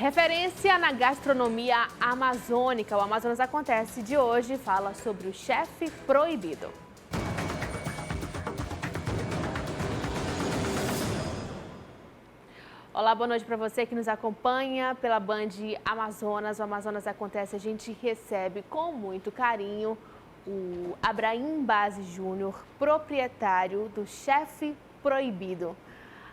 Referência na gastronomia amazônica. O Amazonas Acontece de hoje fala sobre o chefe proibido. Olá, boa noite para você que nos acompanha pela Band Amazonas. O Amazonas Acontece, a gente recebe com muito carinho o Abraim Base Júnior, proprietário do Chefe Proibido.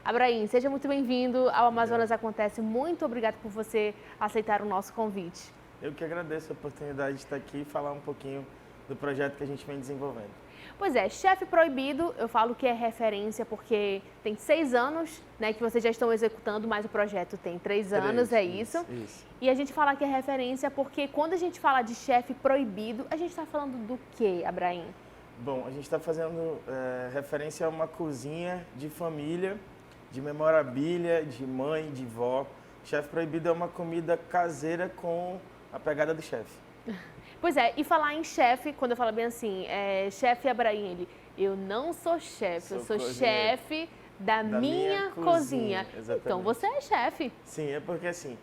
Abraim, seja muito bem-vindo ao Amazonas Acontece. Muito obrigado por você aceitar o nosso convite. Eu que agradeço a oportunidade de estar aqui e falar um pouquinho do projeto que a gente vem desenvolvendo. Pois é, Chefe Proibido, eu falo que é referência porque tem 6 anos, né, que vocês já estão executando, mas o projeto tem 3 anos, é isso? Isso. E a gente fala que é referência porque quando a gente fala de Chefe Proibido, a gente está falando do quê, Abraim? Bom, a gente está fazendo referência a uma cozinha de família, de memorabilia, de mãe, de vó. Chefe Proibido é uma comida caseira com a pegada do chefe. Pois é, e falar em chefe, quando eu falo bem assim, chefe Abraim, eu não sou chefe, eu sou chefe da minha cozinha. Exatamente. Então você é chefe. Sim, é porque assim,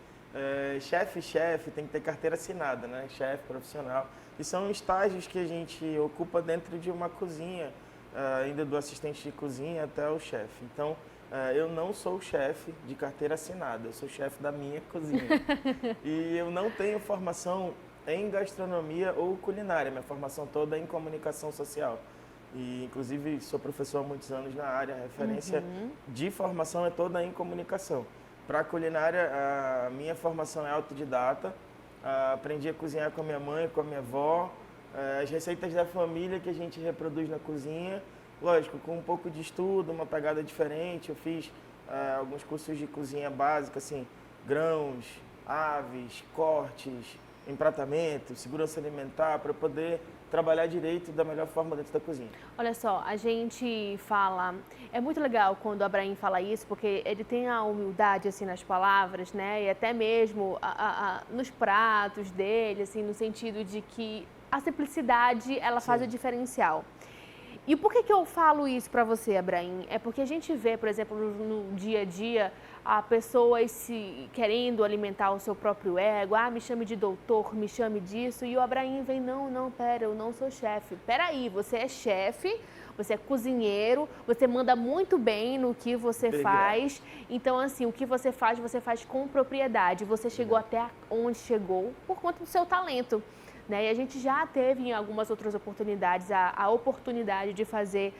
chefe tem que ter carteira assinada, né? Chefe profissional. E são estágios que a gente ocupa dentro de uma cozinha, ainda do assistente de cozinha até o chefe. Então, eu não sou chefe de carteira assinada, eu sou chefe da minha cozinha. E eu não tenho formação em gastronomia ou culinária, minha formação toda é em comunicação social. E, inclusive, sou professor há muitos anos na área, a referência de formação é toda em comunicação. Para a culinária, a minha formação é autodidata, aprendi a cozinhar com a minha mãe, com a minha avó, as receitas da família que a gente reproduz na cozinha, lógico, com um pouco de estudo, uma pegada diferente. Eu fiz alguns cursos de cozinha básica, assim, grãos, aves, cortes, empratamento, segurança alimentar, para poder trabalhar direito da melhor forma dentro da cozinha. Olha só, a gente fala, é muito legal quando o Abraim fala isso, porque ele tem a humildade assim nas palavras, né? E até mesmo nos pratos dele, assim, no sentido de que a simplicidade, ela faz o diferencial. E por que eu falo isso para você, Abraim? É porque a gente vê, por exemplo, no dia a dia, a pessoas se querendo alimentar o seu próprio ego. Me chame de doutor, me chame disso. E o Abraim vem, não, pera, eu não sou chefe. Peraí, você é chefe, você é cozinheiro, você manda muito bem no que você faz. Então, assim, o que você faz com propriedade. Você chegou até onde chegou por conta do seu talento. Né? E a gente já teve em algumas outras oportunidades a oportunidade de fazer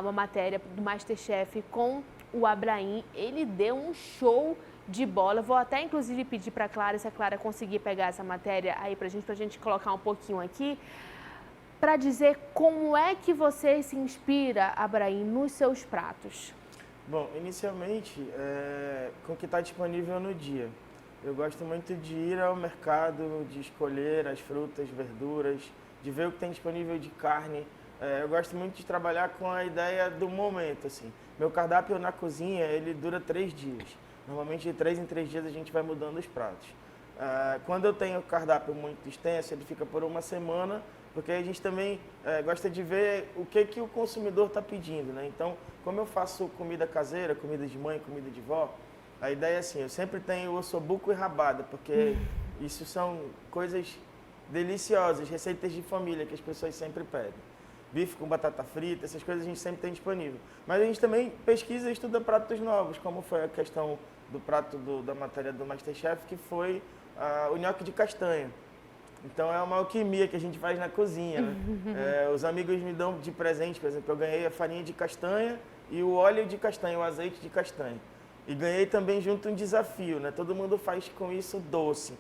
uma matéria do Masterchef com o Abraim. Ele deu um show de bola. Vou até inclusive pedir para a Clara, se a Clara conseguir pegar essa matéria aí para a gente colocar um pouquinho aqui, para dizer como é que você se inspira, Abraim, nos seus pratos. Bom, inicialmente, com o que está disponível no dia. Eu gosto muito de ir ao mercado, de escolher as frutas, verduras, de ver o que tem disponível de carne. Eu gosto muito de trabalhar com a ideia do momento, assim. Meu cardápio na cozinha, ele dura 3 dias. Normalmente de 3 em 3 dias a gente vai mudando os pratos. Quando eu tenho o cardápio muito extenso, ele fica por uma semana, porque a gente também gosta de ver o que o consumidor está pedindo, né? Então, como eu faço comida caseira, comida de mãe, comida de vó, a ideia é assim, eu sempre tenho ossobuco e rabada, porque isso são coisas deliciosas, receitas de família que as pessoas sempre pedem. Bife com batata frita, essas coisas a gente sempre tem disponível. Mas a gente também pesquisa e estuda pratos novos, como foi a questão do prato da matéria do Masterchef, que foi o nhoque de castanha. Então é uma alquimia que a gente faz na cozinha, né? Os amigos me dão de presente, por exemplo, eu ganhei a farinha de castanha e o óleo de castanha, o azeite de castanha. E ganhei também junto um desafio, né? Todo mundo faz com isso doce.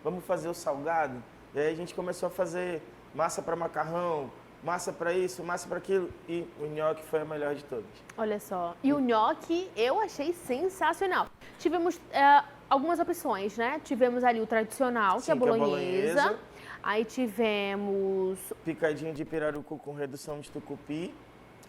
Vamos fazer o salgado? E aí a gente começou a fazer massa para macarrão, massa para isso, massa para aquilo. E o nhoque foi a melhor de todas. Olha só, e o nhoque eu achei sensacional. Tivemos algumas opções, né? Tivemos ali o tradicional, que é a bolonhesa. Aí tivemos... picadinho de pirarucu com redução de tucupi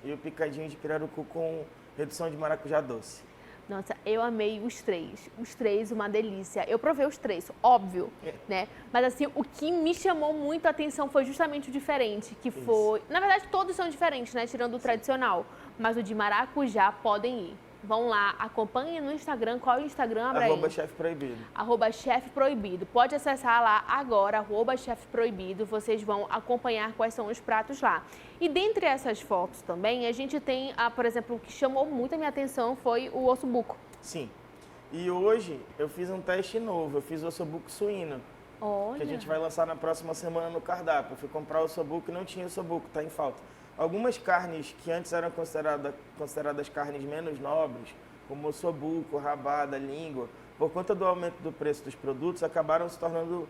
e o picadinho de pirarucu com redução de maracujá doce. Nossa, eu amei os 3. Os 3, uma delícia. Eu provei os 3, óbvio, né? Mas assim, o que me chamou muito a atenção foi justamente o diferente, que foi... Na verdade, todos são diferentes, né? Tirando o tradicional. Mas o de maracujá podem ir. Vão lá, acompanhem no Instagram. Qual é o Instagram, Abraim? @Chefe Proibido. @Chefe Proibido. Pode acessar lá agora, @Chefe Proibido. Vocês vão acompanhar quais são os pratos lá. E dentre essas fotos também, a gente tem, por exemplo, o que chamou muito a minha atenção foi o ossobuco. Sim. E hoje eu fiz um teste novo, eu fiz o ossobuco suíno. Olha. Que a gente vai lançar na próxima semana no cardápio. Eu fui comprar o ossobuco e não tinha ossobuco, tá em falta. Algumas carnes que antes eram consideradas carnes menos nobres, como ossobuco, rabada, língua, por conta do aumento do preço dos produtos, acabaram se tornando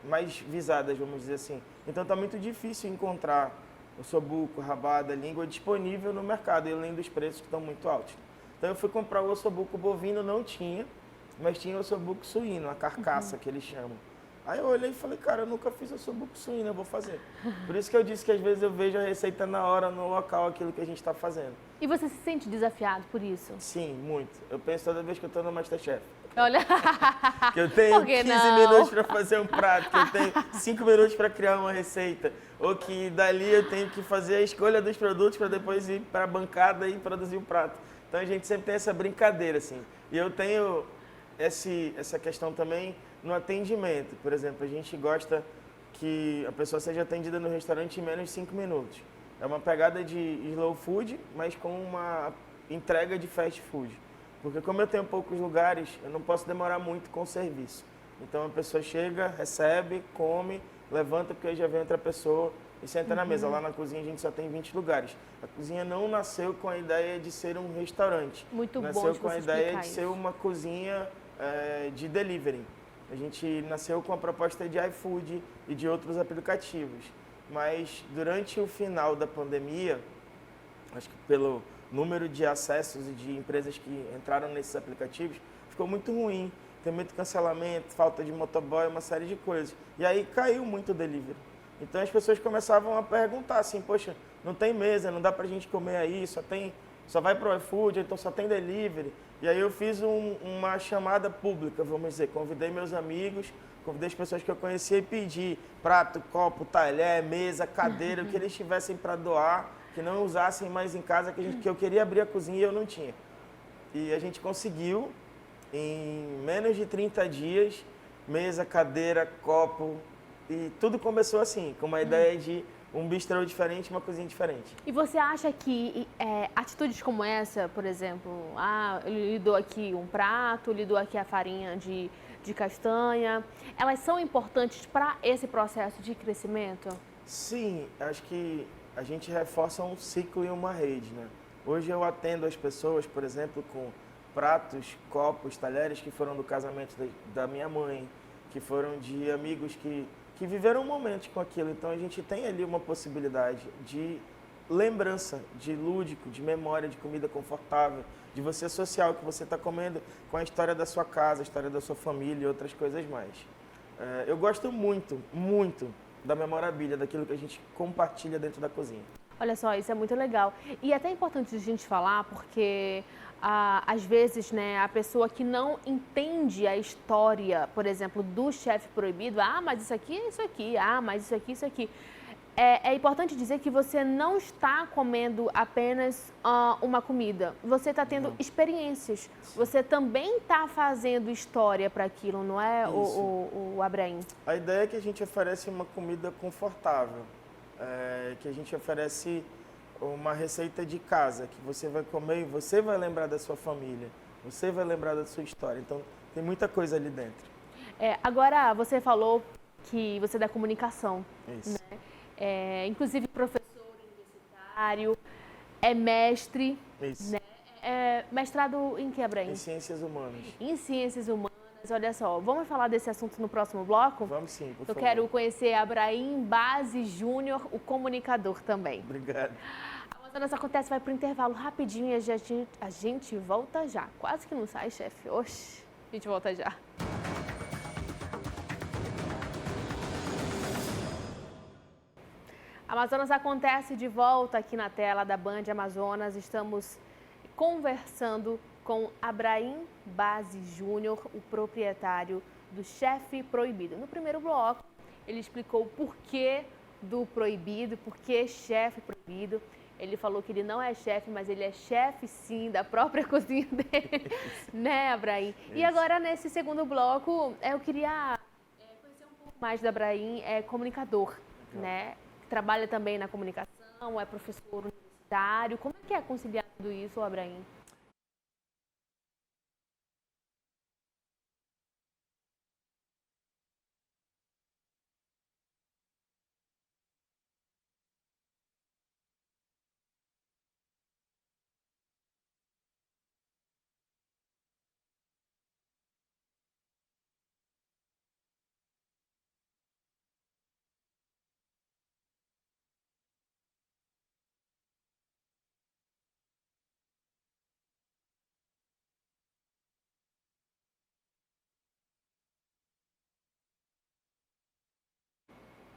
mais visadas, vamos dizer assim. Então está muito difícil encontrar ossobuco, rabada, língua disponível no mercado, além dos preços que estão muito altos. Então eu fui comprar o ossobuco bovino, não tinha, mas tinha o ossobuco suíno, a carcaça que eles chamam. Aí eu olhei e falei, cara, eu nunca fiz ossobuco suíno, eu vou fazer. Por isso que eu disse que às vezes eu vejo a receita na hora, no local, aquilo que a gente está fazendo. E você se sente desafiado por isso? Sim, muito. Eu penso toda vez que eu estou no Masterchef. Olha. Que eu tenho 15 minutos para fazer um prato, que eu tenho 5 minutos para criar uma receita. Ou que dali eu tenho que fazer a escolha dos produtos para depois ir para a bancada e produzir o prato. Então a gente sempre tem essa brincadeira, assim. E eu tenho essa questão também no atendimento. Por exemplo, a gente gosta que a pessoa seja atendida no restaurante em menos de 5 minutos. É uma pegada de slow food, mas com uma entrega de fast food. Porque como eu tenho poucos lugares, eu não posso demorar muito com o serviço. Então a pessoa chega, recebe, come, levanta, porque aí já vem outra pessoa e senta na mesa. Lá na cozinha a gente só tem 20 lugares. A cozinha não nasceu com a ideia de ser um restaurante. Muito bom de nasceu com a você ideia explicar de ser isso. uma cozinha de delivery. A gente nasceu com a proposta de iFood e de outros aplicativos. Mas durante o final da pandemia, acho que pelo número de acessos e de empresas que entraram nesses aplicativos, ficou muito ruim. Tem muito cancelamento, falta de motoboy, uma série de coisas. E aí caiu muito o delivery. Então as pessoas começavam a perguntar assim, poxa, não tem mesa, não dá pra gente comer aí, só vai pro iFood, então só tem delivery. E aí eu fiz uma chamada pública, vamos dizer, convidei meus amigos, convidei as pessoas que eu conhecia e pedi prato, copo, talher, mesa, cadeira, o que eles tivessem para doar, que não usassem mais em casa, que eu queria abrir a cozinha e eu não tinha. E a gente conseguiu, em menos de 30 dias, mesa, cadeira, copo, e tudo começou assim, com uma ideia de um bistrô diferente, uma cozinha diferente. E você acha que atitudes como essa, por exemplo, ele lhe dou aqui um prato, lhe dou aqui a farinha de castanha, elas são importantes para esse processo de crescimento? Sim, acho que a gente reforça um ciclo e uma rede, né? Hoje eu atendo as pessoas, por exemplo, com pratos, copos, talheres que foram do casamento da minha mãe, que foram de amigos que viveram momentos com aquilo. Então a gente tem ali uma possibilidade de lembrança, de lúdico, de memória, de comida confortável, de você associar o que você está comendo com a história da sua casa, a história da sua família e outras coisas mais. Eu gosto muito, muito da memorabilia, daquilo que a gente compartilha dentro da cozinha. Olha só, isso é muito legal. E é até importante a gente falar, porque às vezes, né, a pessoa que não entende a história, por exemplo, do chefe proibido, mas isso aqui é isso aqui, mas isso aqui é isso aqui. É importante dizer que você não está comendo apenas uma comida, você está tendo experiências, você também está fazendo história para aquilo, não é, o Abraim? A ideia é que a gente oferece uma comida confortável, que a gente oferece uma receita de casa, que você vai comer e você vai lembrar da sua família, você vai lembrar da sua história, então tem muita coisa ali dentro. Agora, você falou que você é da comunicação, Isso. né? Inclusive professor universitário, é mestre, Isso. né? Mestrado em que, Abraim? Em ciências humanas. Em ciências humanas. Olha só, vamos falar desse assunto no próximo bloco? Vamos sim, por favor. Eu quero conhecer Abraim Base Júnior, o comunicador também. Obrigado. A Amazonas Acontece vai para o intervalo rapidinho e a gente volta já. Quase que não sai, chefe. Oxi, a gente volta já. Amazonas Acontece de volta aqui na tela da Band Amazonas. Estamos conversando com Abraim Base Júnior, o proprietário do Chefe Proibido. No primeiro bloco, ele explicou o porquê do proibido, por que chefe proibido. Ele falou que ele não é chefe, mas ele é chefe sim da própria cozinha dele, né, Abraim? E agora nesse segundo bloco, eu queria conhecer um pouco mais do Abraim, é comunicador, né? Trabalha também na comunicação, é professor universitário. Como é que é conciliar tudo isso, Abraim?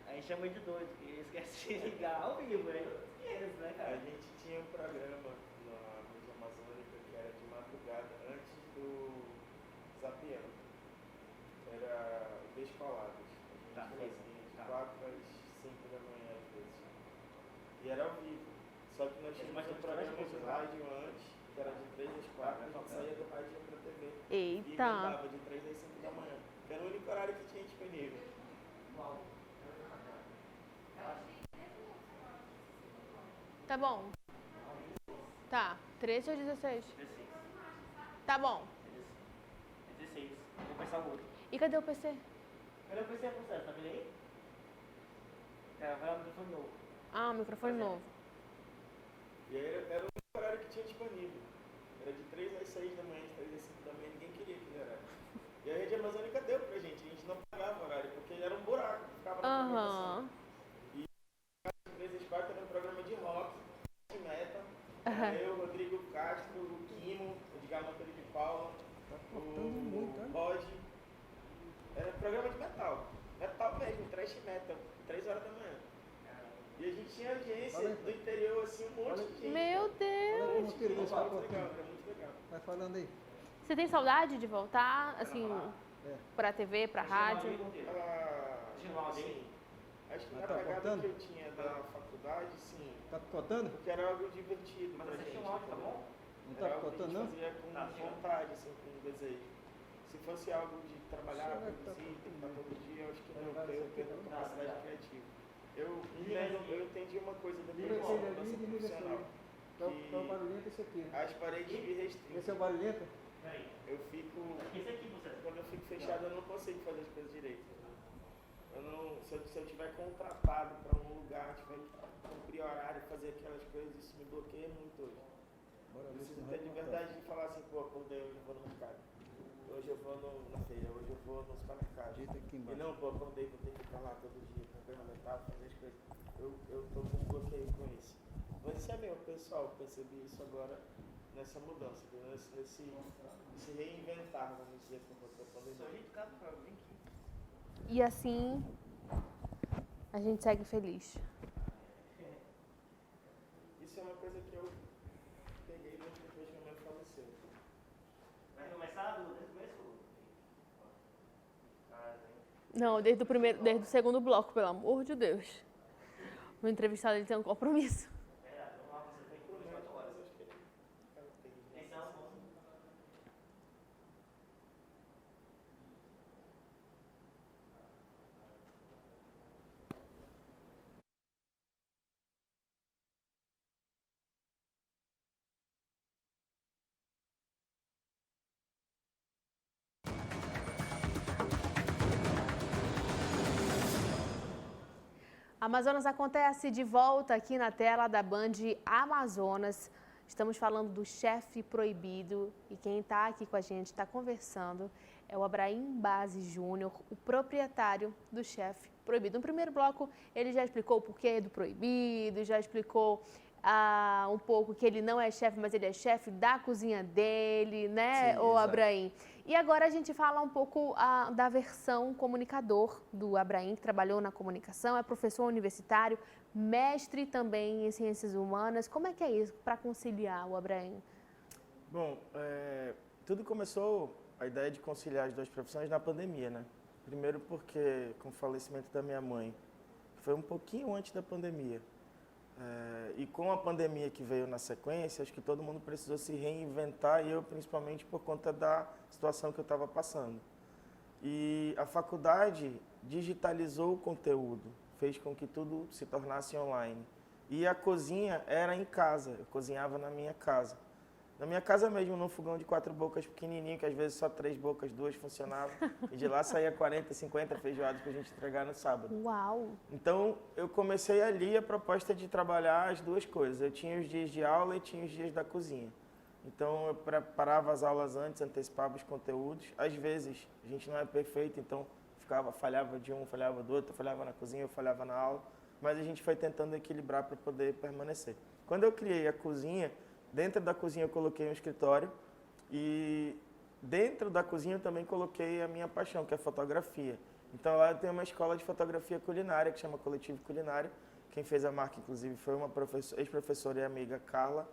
Aí chama de doido, porque esquece de ligar ao vivo, aí eles, né, A cara? gente tinha um programa na Mídia Amazônica que era de madrugada, antes do Zapiano. Era o Descolados. A Tá, gente fazia de tá. 4 às 5 da manhã, às vezes. E era ao vivo. Só que nós tínhamos um programa de rádio antes, que era de 3 às 4, a gente saía do rádio e ia pra TV. E Eita! emendava de 3 às 5 da manhã, que era o único horário que tinha disponível. Tá bom. Tá, 13 ou 16? 16. Tá bom. É 16. Vou pensar o outro. E cadê o PC? Cadê o PC processo? Tá vendo aí? É, vai lá no telefone novo. Ah, o microfone novo. E aí era o único horário que tinha disponível. Era de 3 às 6 da manhã, de 3 às 5 da manhã, ninguém queria aquele horário. E a Rede Amazônica deu pra gente, a gente não pagava horário, porque era um buraco, ficava na programação. Aham. De 3 às 4 era um programa de rock, de metal. Era eu, Rodrigo Castro, o Kimo, o Edgar Monteiro de Paula, o Rod. Era um programa de metal. Metal mesmo, trash metal, 3 horas da manhã. E a gente tinha agência do interior, assim, um monte de gente. Meu Deus! Era muito legal, era muito legal. Vai falando aí. Você tem saudade de voltar, assim, pra TV, pra rádio? Sim. Acho que Mas na tá pegada cortando? que eu tinha da faculdade, sim. Tá picotando? Porque era algo divertido Mas pra você gente. tinha um áudio, tá bom? Não Era tá algo que a picotando, gente não? fazia com Tá, chega. vontade, assim, com desejo. Se fosse algo de trabalhar, Chega, tá produzir, tem que estar todo dia, eu acho que não, Vai, porque eu vai, perco vai. a capacidade criativa. Eu entendi uma coisa depois Liga da aquele ali mudança e liga esse profissional. aí. Tá o barulhento esse aqui. As paredes me Esse é restringem. o barulhento? Peraí. Eu fico... Esse aqui, você. Quando eu fico fechado, eu não consigo fazer as coisas direito. Se eu tiver contratado para um lugar, tiver que cumprir horário, fazer aquelas coisas, isso me bloqueia muito hoje. Bora Eu ver se preciso não ter vai liberdade de falar assim, pô, acordei, hoje eu vou no mercado. Hoje eu vou na feira, hoje eu vou no supermercado. Digita aqui E embaixo. não, pô, acordei, vou ter que ir pra lá todo dia, complementar, fazer as coisas. Eu tô com um bloqueio com isso. Mas isso é meu, pessoal, percebi isso agora nessa mudança, nesse reinventar, vamos dizer, por conta da pandemia. Sou jeito cara pra vir aqui. E assim, a gente segue feliz. Isso é uma coisa que eu peguei muito depois que minha mãe faleceu. Vai começar desde o começo? Não, desde o segundo bloco, pelo amor de Deus. O entrevistado ele tem um compromisso. Verdade, vamos lá, você tem por 24 horas. Acho que ele tem. Esse é o nosso. Amazonas acontece de volta aqui na tela da Band Amazonas. Estamos falando do chefe proibido e quem está aqui com a gente, está conversando, é o Abraim Base Júnior, o proprietário do chefe proibido. No primeiro bloco, ele já explicou o porquê do proibido, já explicou um pouco que ele não é chefe, mas ele é chefe da cozinha dele, né, Sim, o exato. Abraim? E agora a gente fala um pouco da versão comunicador do Abraim, que trabalhou na comunicação, é professor universitário, mestre também em ciências humanas. Como é que é isso para conciliar o Abraim? Bom, tudo começou, a ideia de conciliar as duas profissões na pandemia, né? Primeiro porque com o falecimento da minha mãe, foi um pouquinho antes da pandemia, E com a pandemia que veio na sequência, acho que todo mundo precisou se reinventar, e eu principalmente por conta da situação que eu estava passando. E a faculdade digitalizou o conteúdo, fez com que tudo se tornasse online. E a cozinha era em casa, eu cozinhava na minha casa. Na minha casa mesmo, num fogão de 4 bocas pequenininho, que às vezes só 3 bocas, 2 funcionavam. E de lá saía 40, 50 feijoadas para a gente entregar no sábado. Uau! Então, eu comecei ali a proposta de trabalhar as duas coisas. Eu tinha os dias de aula e tinha os dias da cozinha. Então, eu preparava as aulas antes, antecipava os conteúdos. Às vezes, a gente não é perfeito, então falhava de um, falhava do outro, falhava na cozinha, eu falhava na aula. Mas a gente foi tentando equilibrar para poder permanecer. Quando eu criei a cozinha, dentro da cozinha eu coloquei um escritório e dentro da cozinha eu também coloquei a minha paixão, que é fotografia. Então lá eu tenho uma escola de fotografia culinária, que chama Coletivo Culinário. Quem fez a marca, inclusive, foi uma ex-professora e amiga, Carla,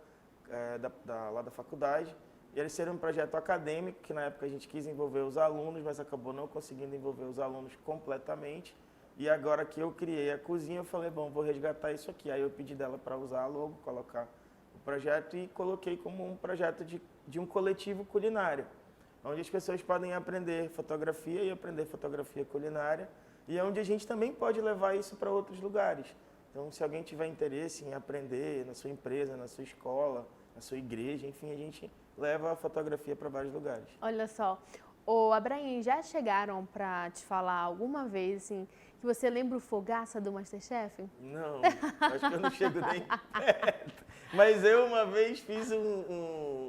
lá da faculdade. E eles seria um projeto acadêmico, que na época a gente quis envolver os alunos, mas acabou não conseguindo envolver os alunos completamente. E agora que eu criei a cozinha, eu falei, bom, vou resgatar isso aqui. Aí eu pedi dela para usar a logo, colocar o projeto e coloquei como um projeto de um coletivo culinário, onde as pessoas podem aprender fotografia e aprender fotografia culinária, e é onde a gente também pode levar isso para outros lugares. Então, se alguém tiver interesse em aprender na sua empresa, na sua escola, na sua igreja, enfim, a gente leva a fotografia para vários lugares. Olha só, ô Abraim, já chegaram para te falar alguma vez, assim, que você lembra o Fogaça do MasterChef? Não, acho que eu não chego nem perto. Mas eu uma vez fiz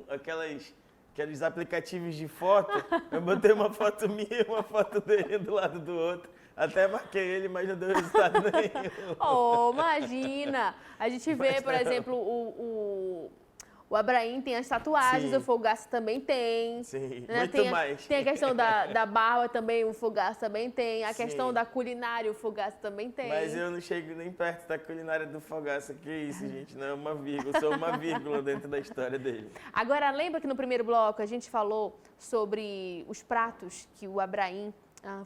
aqueles aplicativos de foto, eu botei uma foto minha e uma foto dele do lado do outro. Até marquei ele, mas não deu resultado nenhum. Oh, imagina! A gente vê, por exemplo, o Abraim tem as tatuagens, Sim. o Fogaça também tem. Sim, né? muito mais. Tem a questão da barba também, o Fogaça também tem. A Sim. questão da culinária, o Fogaça também tem. Mas eu não chego nem perto da culinária do Fogaça. Que isso, gente, não é uma vírgula. Eu sou uma vírgula dentro da história dele. Agora, lembra que no primeiro bloco a gente falou sobre os pratos que o Abraim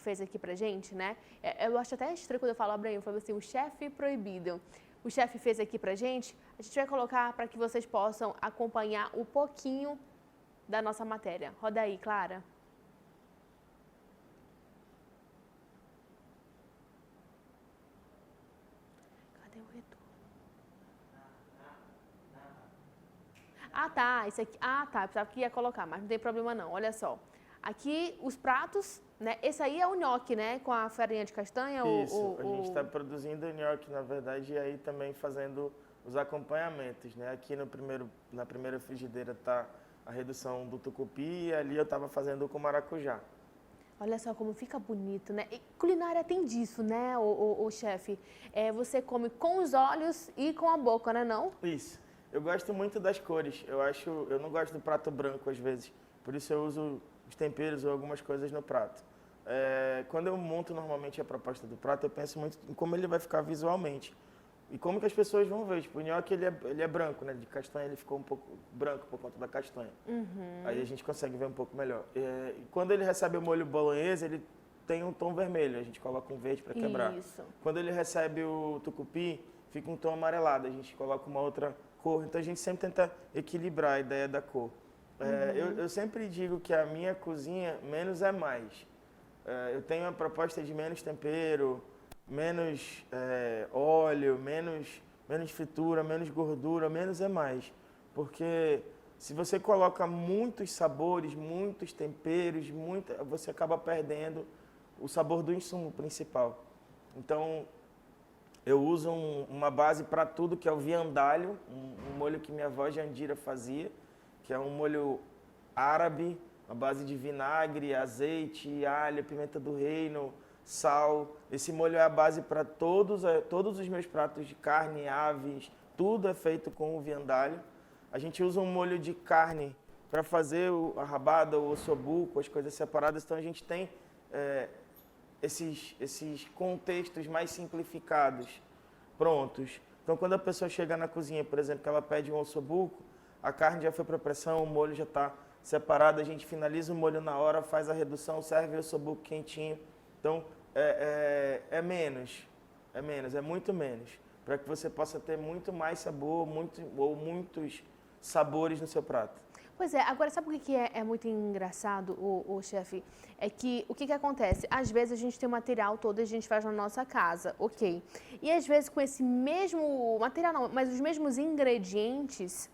fez aqui pra gente, né? Eu acho até estranho quando eu falo Abraim, eu falo assim, o chefe proibido. O chefe fez aqui pra gente, a gente vai colocar para que vocês possam acompanhar um pouquinho da nossa matéria. Roda aí, Clara. Cadê o retorno? Ah, tá, isso aqui. Ah, tá, eu pensava que ia colocar, mas não tem problema não. Olha só. Aqui os pratos, né? Esse aí é o nhoque, né? Com a farinha de castanha. Isso, a gente está produzindo nhoque, na verdade, e aí também fazendo os acompanhamentos, né? Aqui na primeira frigideira está a redução do tucupi e ali eu estava fazendo com maracujá. Olha só como fica bonito, né? E culinária tem disso, né, o chefe? Você come com os olhos e com a boca, né, não? Isso. Eu gosto muito das cores. Eu não gosto do prato branco às vezes, por isso eu uso os temperos ou algumas coisas no prato. Quando eu monto normalmente a proposta do prato, eu penso muito em como ele vai ficar visualmente. E como que as pessoas vão ver. Tipo, o nhoque ele é branco, né? De castanha ele ficou um pouco branco por conta da castanha. Uhum. Aí a gente consegue ver um pouco melhor. E quando ele recebe o molho bolonhesa, ele tem um tom vermelho. A gente coloca um verde para quebrar. Isso. Quando ele recebe o tucupi, fica um tom amarelado. A gente coloca uma outra cor. Então a gente sempre tenta equilibrar a ideia da cor. Eu sempre digo que a minha cozinha, menos é mais. Eu tenho uma proposta de menos tempero, menos óleo, menos fritura, menos gordura, menos é mais. Porque se você coloca muitos sabores, muitos temperos, você acaba perdendo o sabor do insumo principal. Então, eu uso uma base para tudo, que é o viandalho, um molho que minha avó Jandira fazia, que é um molho árabe, uma base de vinagre, azeite, alho, pimenta do reino, sal. Esse molho é a base para todos os meus pratos de carne, aves, tudo é feito com o viandalho. A gente usa um molho de carne para fazer a rabada, o ossobuco, as coisas separadas, então a gente tem esses contextos mais simplificados, prontos. Então quando a pessoa chega na cozinha, por exemplo, que ela pede um ossobuco, a carne já foi para pressão, o molho já está separado, a gente finaliza o molho na hora, faz a redução, serve o ossobuco quentinho. Então, é muito menos. para que você possa ter muito mais sabor, muitos sabores no seu prato. Pois é, agora sabe o que é muito engraçado, o chefe? É que o que acontece? Às vezes a gente tem o material todo e a gente faz na nossa casa, ok. E às vezes com esse mesmo material, não, mas os mesmos ingredientes,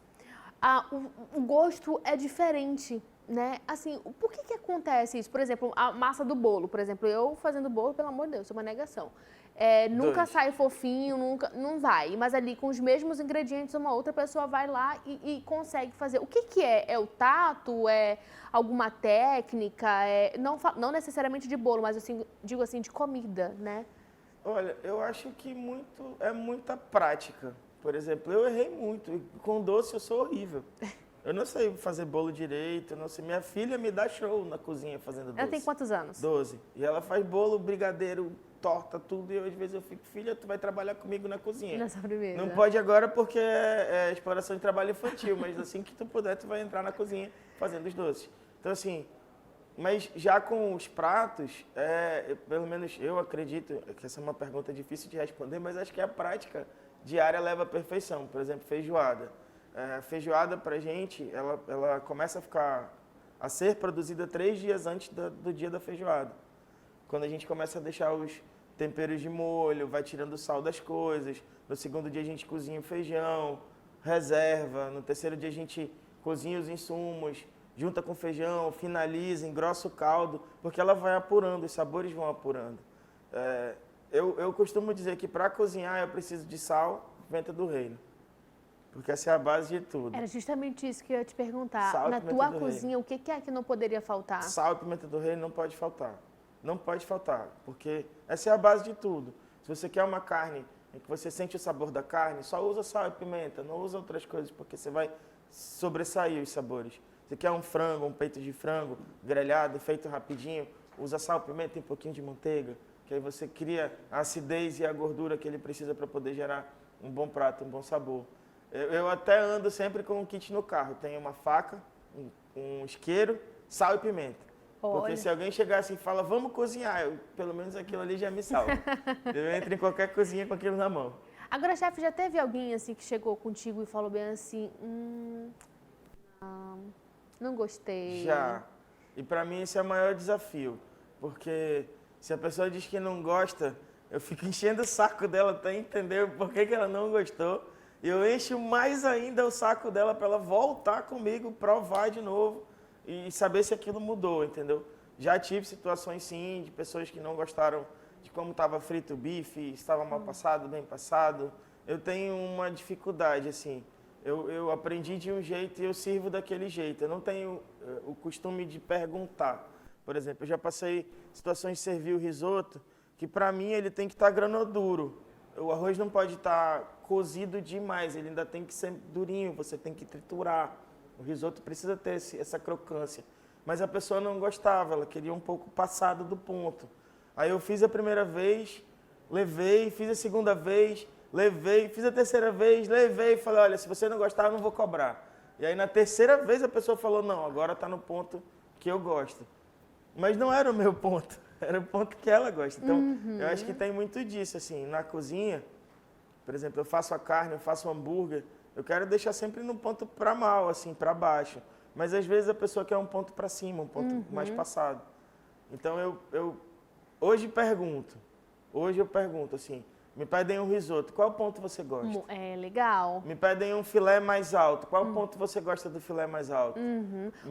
o gosto é diferente, né? Assim, por que acontece isso? Por exemplo, a massa do bolo, por exemplo, eu fazendo bolo, pelo amor de Deus, é uma negação. Nunca sai fofinho, não vai. Mas ali com os mesmos ingredientes, uma outra pessoa vai lá e consegue fazer. O que é? É o tato? É alguma técnica? Não necessariamente de bolo, mas assim, digo assim, de comida, né? Olha, eu acho que é muita prática. Por exemplo, eu errei muito. Com doce eu sou horrível. Eu não sei fazer bolo direito, eu não sei. Minha filha me dá show na cozinha fazendo doce. Ela tem quantos anos? 12. E ela faz bolo, brigadeiro, torta, tudo. E às vezes eu fico, filha, tu vai trabalhar comigo na cozinha. Na sobremesa. Não pode agora porque é exploração de trabalho infantil, mas assim que tu puder, tu vai entrar na cozinha fazendo os doces. Então assim, mas já com os pratos, pelo menos eu acredito, que essa é uma pergunta difícil de responder, mas acho que a prática diária leva à perfeição. Por exemplo, feijoada. Feijoada pra gente, ela começa a ser produzida 3 dias antes do dia da feijoada. Quando a gente começa a deixar os temperos de molho, vai tirando o sal das coisas. No segundo dia a gente cozinha o feijão, reserva. No terceiro dia a gente cozinha os insumos, junta com o feijão, finaliza, engrossa o caldo, porque ela vai apurando, os sabores vão apurando. Eu costumo dizer que para cozinhar eu preciso de sal, pimenta do reino. Porque essa é a base de tudo. Era justamente isso que eu ia te perguntar. Sal e Na pimenta tua do cozinha, o que é que não poderia faltar? Sal e pimenta do reino não pode faltar. Não pode faltar, porque essa é a base de tudo. Se você quer uma carne em que você sente o sabor da carne, só usa sal e pimenta, não usa outras coisas, porque você vai sobressair os sabores. Você quer um frango, um peito de frango grelhado, feito rapidinho, usa sal, pimenta e um pouquinho de manteiga, que aí você cria a acidez e a gordura que ele precisa para poder gerar um bom prato, um bom sabor. Eu até ando sempre com um kit no carro. Tenho uma faca, um isqueiro, sal e pimenta. Olha. Porque se alguém chegar assim e fala, vamos cozinhar, pelo menos aquilo ali já me salva. Eu entro em qualquer cozinha com aquilo na mão. Agora, chefe, já teve alguém assim que chegou contigo e falou bem assim, não gostei. Já. E para mim esse é o maior desafio. Porque se a pessoa diz que não gosta, eu fico enchendo o saco dela até entender por que ela não gostou. E eu encho mais ainda o saco dela para ela voltar comigo, provar de novo e saber se aquilo mudou, entendeu? Já tive situações, sim, de pessoas que não gostaram de como estava frito o bife, estava mal passado, bem passado. Eu tenho uma dificuldade, assim. Eu aprendi de um jeito e eu sirvo daquele jeito. Eu não tenho o costume de perguntar. Por exemplo, eu já passei situações de servir o risoto que, para mim, ele tem que estar granoduro. O arroz não pode estar cozido demais, ele ainda tem que ser durinho, você tem que triturar. O risoto precisa ter essa crocância. Mas a pessoa não gostava, ela queria um pouco passado do ponto. Aí eu fiz a primeira vez, levei, fiz a segunda vez, levei, fiz a terceira vez, levei e falei, olha, se você não gostar, eu não vou cobrar. E aí na terceira vez a pessoa falou, não, agora está no ponto que eu gosto. Mas não era o meu ponto, era o ponto que ela gosta. Então, eu acho que tem muito disso, assim, na cozinha, por exemplo, eu faço a carne, eu faço o hambúrguer, eu quero deixar sempre no ponto para mal, assim, para baixo. Mas às vezes a pessoa quer um ponto para cima, um ponto mais passado. Então hoje eu pergunto assim, me pedem um risoto, qual ponto você gosta? É legal. Me pedem um filé mais alto, qual ponto você gosta do filé mais alto?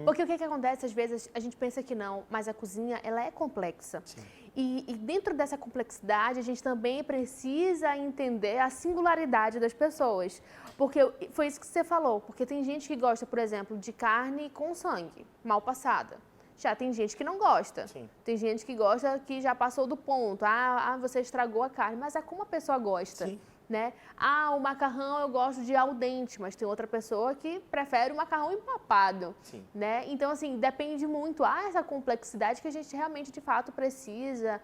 Porque o que acontece, às vezes, a gente pensa que não, mas a cozinha, ela é complexa. Sim. E dentro dessa complexidade, a gente também precisa entender a singularidade das pessoas. Porque foi isso que você falou, porque tem gente que gosta, por exemplo, de carne com sangue, mal passada. Já tem gente que não gosta. Sim. Tem gente que gosta que já passou do ponto. Você estragou a carne. Mas é como a pessoa gosta. Sim. Né? O macarrão eu gosto de al dente, mas tem outra pessoa que prefere o macarrão empapado. Sim. Né? Então, assim, depende muito. Há essa complexidade que a gente realmente, de fato, precisa,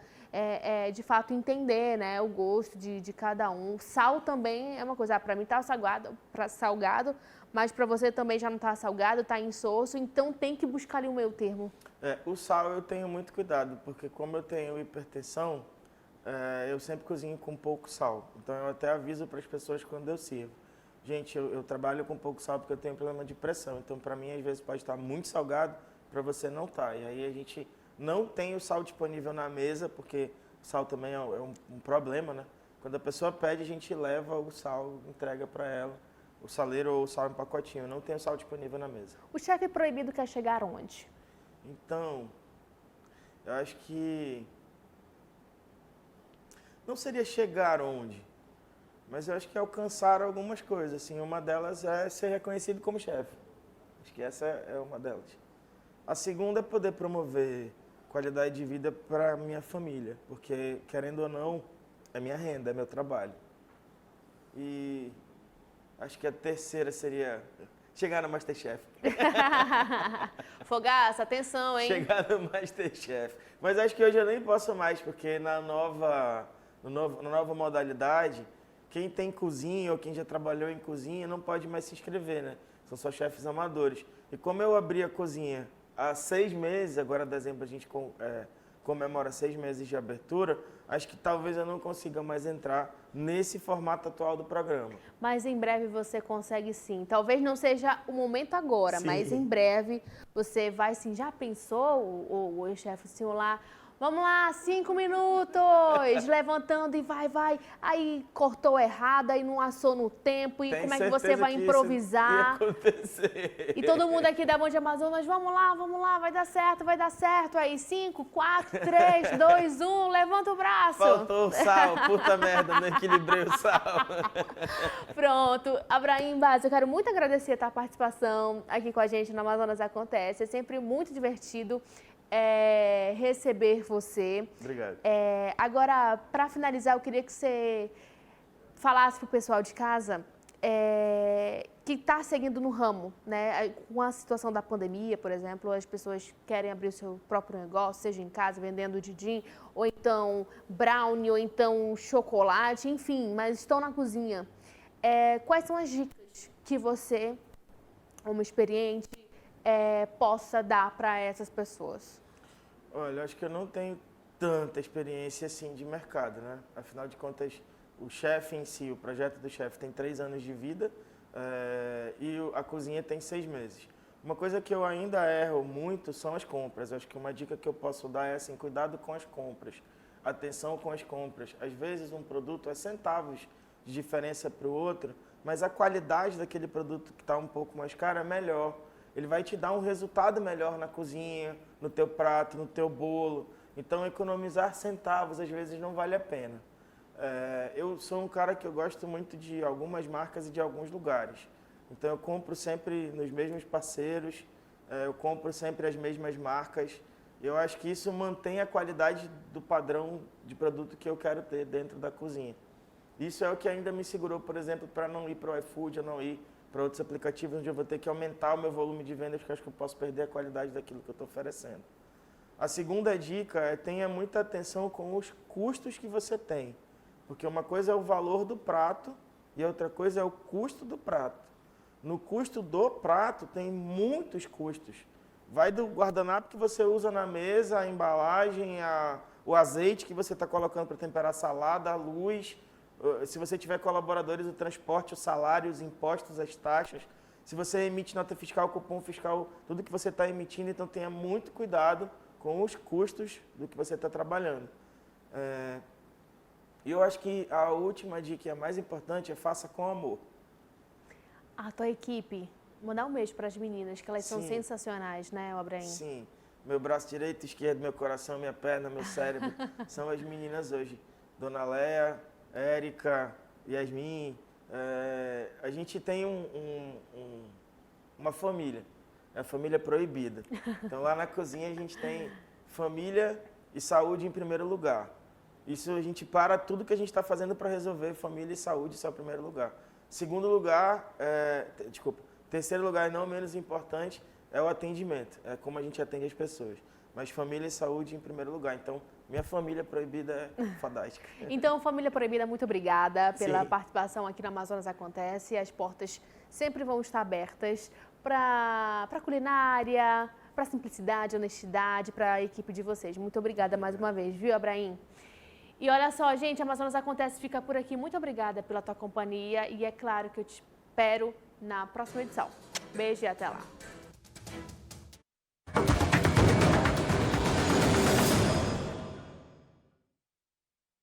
de fato, entender, né? O gosto de cada um. Sal também é uma coisa. Para mim tá salgado, mas para você também já não está salgado, está insosso. Então, tem que buscar ali o meio termo. O sal eu tenho muito cuidado, porque como eu tenho hipertensão, eu sempre cozinho com pouco sal. Então eu até aviso para as pessoas quando eu sirvo. Gente, eu trabalho com pouco sal porque eu tenho problema de pressão. Então para mim às vezes pode estar muito salgado, para você não tá. E aí a gente não tem o sal disponível na mesa, porque o sal também é um problema, né? Quando a pessoa pede, a gente leva o sal, entrega para ela, o saleiro ou o sal em pacotinho. Não tem o sal disponível na mesa. O chefe proibido quer chegar onde? Então, eu acho que não seria chegar onde, mas eu acho que é alcançar algumas coisas. Assim, uma delas é ser reconhecido como chefe. Acho que essa é uma delas. A segunda é poder promover qualidade de vida para minha família, porque, querendo ou não, é minha renda, é meu trabalho. E acho que a terceira seria chegar no MasterChef. Fogaça, atenção, hein? Chegar no MasterChef. Mas acho que hoje eu nem posso mais, porque na nova modalidade, quem tem cozinha ou quem já trabalhou em cozinha não pode mais se inscrever, né? São só chefes amadores. E como eu abri a cozinha há 6 meses, agora em dezembro a gente comemora 6 meses de abertura, acho que talvez eu não consiga mais entrar nesse formato atual do programa. Mas em breve você consegue sim. Talvez não seja o momento agora, Sim. mas em breve você vai sim. Já pensou o chefe assim lá? Vamos lá, 5 minutos, levantando e vai. Aí cortou errado, aí não assou no tempo. E Tenho como é que você certeza vai que isso improvisar? ia acontecer. E todo mundo aqui da Bom Dia Amazonas, vamos lá, vai dar certo. Aí 5, 4, 3, 2, 1, levanta o braço. Faltou o sal, puta merda, não equilibrei o sal. Pronto. Abraim Baz, eu quero muito agradecer a tua participação aqui com a gente no Amazonas Acontece. É sempre muito divertido receber você. Obrigado. Agora, para finalizar, eu queria que você falasse para o pessoal de casa que está seguindo no ramo, né? Com a situação da pandemia, por exemplo, as pessoas querem abrir o seu próprio negócio, seja em casa, vendendo didim, ou então brownie, ou então chocolate, enfim, mas estão na cozinha. Quais são as dicas que você, como experiente, possa dar para essas pessoas? Olha, acho que eu não tenho tanta experiência assim de mercado, né? Afinal de contas, o chefe em si, o projeto do chefe tem 3 anos de vida e a cozinha tem 6 meses. Uma coisa que eu ainda erro muito são as compras. Acho que uma dica que eu posso dar é assim, cuidado com as compras, atenção com as compras. Às vezes um produto é centavos de diferença para o outro, mas a qualidade daquele produto que está um pouco mais caro é melhor. Ele vai te dar um resultado melhor na cozinha, no teu prato, no teu bolo. Então, economizar centavos às vezes não vale a pena. Eu sou um cara que eu gosto muito de algumas marcas e de alguns lugares. Então, eu compro sempre nos mesmos parceiros, eu compro sempre as mesmas marcas. Eu acho que isso mantém a qualidade do padrão de produto que eu quero ter dentro da cozinha. Isso é o que ainda me segurou, por exemplo, para não ir para o iFood, ou não ir para outros aplicativos onde eu vou ter que aumentar o meu volume de vendas, porque eu acho que eu posso perder a qualidade daquilo que eu estou oferecendo. A segunda dica é tenha muita atenção com os custos que você tem, porque uma coisa é o valor do prato e outra coisa é o custo do prato. No custo do prato tem muitos custos. Vai do guardanapo que você usa na mesa, a embalagem, o azeite que você está colocando para temperar a salada, a luz. Se você tiver colaboradores, o transporte, o salário, os impostos, as taxas. Se você emite nota fiscal, cupom fiscal, tudo que você está emitindo, então tenha muito cuidado com os custos do que você está trabalhando. E eu acho que a última dica, e a mais importante, é faça com amor. A tua equipe, mandar um beijo para as meninas, que elas são Sim. sensacionais, né, Abraim? Sim. Meu braço direito, esquerdo, meu coração, minha perna, meu cérebro, são as meninas hoje. Dona Léa, Érica, Yasmin, a gente tem uma família, é a família proibida. Então lá na cozinha a gente tem família e saúde em primeiro lugar. Isso a gente para tudo que a gente está fazendo para resolver família e saúde, isso é o primeiro lugar. Segundo lugar, terceiro lugar e não menos importante é o atendimento, é como a gente atende as pessoas. Mas família e saúde em primeiro lugar. Então, minha família proibida é fantástica. Então, família proibida, muito obrigada pela Sim. participação aqui no Amazonas Acontece. As portas sempre vão estar abertas para culinária, para simplicidade, honestidade, para a equipe de vocês. Muito obrigada mais uma vez, viu, Abraim? E olha só, gente, Amazonas Acontece fica por aqui. Muito obrigada pela tua companhia e é claro que eu te espero na próxima edição. Beijo e até lá.